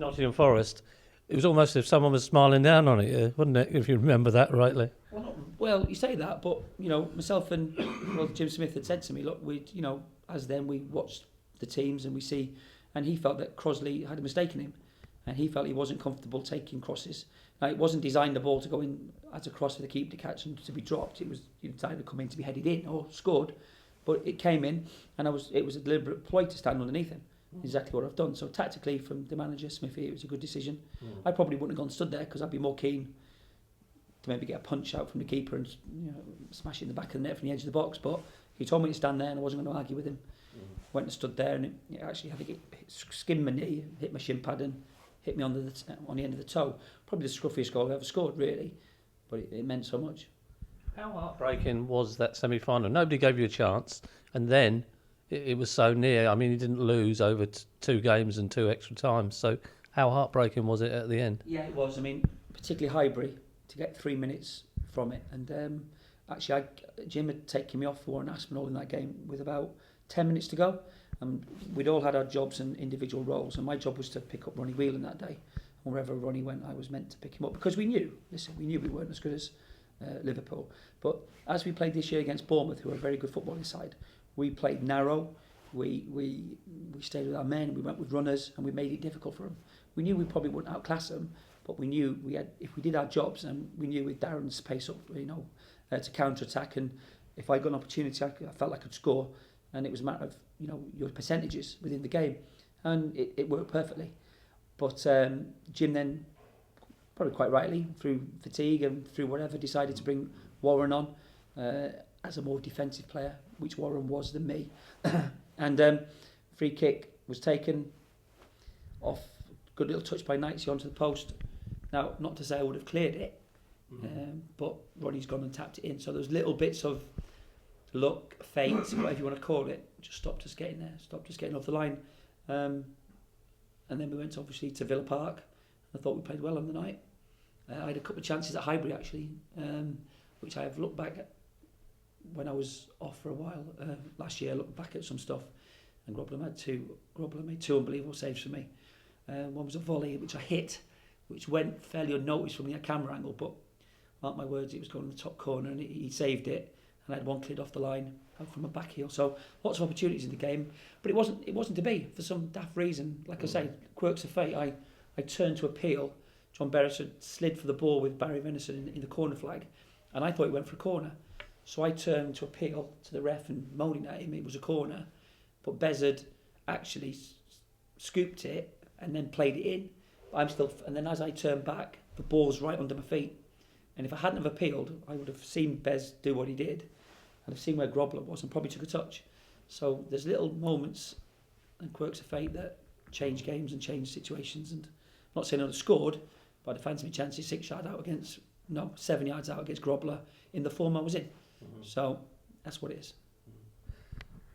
Nottingham Forest, it was almost as if someone was smiling down on it, wasn't it? If you remember that rightly. Well, you say that, but myself and Jim Smith had said to me, look, we as then we watched the teams and we see, and he felt that Crosley had a mistake in him, and he felt he wasn't comfortable taking crosses. Now, it wasn't designed the ball to go in as a cross for the keeper to catch and to be dropped. It was designed to come in to be headed in or scored, but it came in, and it was a deliberate ploy to stand underneath him. Exactly what I've done. So tactically, from the manager Smithy, it was a good decision. I probably wouldn't have gone stood there because I'd be more keen to maybe get a punch out from the keeper and smash it in the back of the net from the edge of the box. But he told me to stand there, and I wasn't going to argue with him. Went and stood there, and it actually, I think it skimmed my knee, hit my shin pad, and hit me on the end of the toe. Probably the scruffiest goal I've ever scored, really, but it meant so much. How heartbreaking was that semi-final? Nobody gave you a chance, and then it was so near. I mean, he didn't lose over 2 games and 2 extra times. So how heartbreaking was it at the end? Yeah, it was. I mean, particularly Highbury, to get 3 minutes from it. And actually, Jim had taken me off for Warren Aspinall in that game with about 10 minutes to go. We'd all had our jobs and individual roles, and my job was to pick up Ronnie Whelan that day. And wherever Ronnie went, I was meant to pick him up because we knew we weren't as good as Liverpool. But as we played this year against Bournemouth, who are a very good footballing side, we played narrow. We stayed with our men. We went with runners, and we made it difficult for them. We knew we probably wouldn't outclass them, but we knew if we did our jobs, and we knew with Darren's pace up, to counter attack, and if I got an opportunity, I felt I could score, and it was a matter of your percentages within the game, and it worked perfectly. But Jim then, probably quite rightly, through fatigue and through whatever, decided to bring Warren on as a more defensive player, which Warren was than me. And free kick was taken off, good little touch by Knightsey onto the post. Now, not to say I would have cleared it, but Ronnie's gone and tapped it in. So there's little bits of luck, fate, whatever you want to call it, just stopped us getting there, stopped us getting off the line. And then we went obviously to Villa Park. I thought we played well on the night. I had a couple of chances at Highbury actually, which I have looked back at when I was off for a while last year. I looked back at some stuff, and Grobler made 2 unbelievable saves for me. One was a volley which I hit, which went fairly unnoticed from the camera angle, but mark my words, it was going in the top corner, and he saved it. And I had one cleared off the line out from a back heel. So lots of opportunities in the game, but it wasn't to be for some daft reason. Like I say, quirks of fate. I turned to appeal. John Beresford slid for the ball with Barry Venison in the corner flag, and I thought he went for a corner. So I turned to appeal to the ref and moaning at him. It was a corner, but Bezzard actually scooped it and then played it in. And then as I turned back, the ball's right under my feet. And if I hadn't have appealed, I would have seen Bez do what he did. I'd have seen where Grobler was and probably took a touch. So there's little moments and quirks of fate that change games and change situations. And I'm not saying I'd have scored, but I fancy my chances 7 yards out against Grobler in the form I was in. So that's what it is.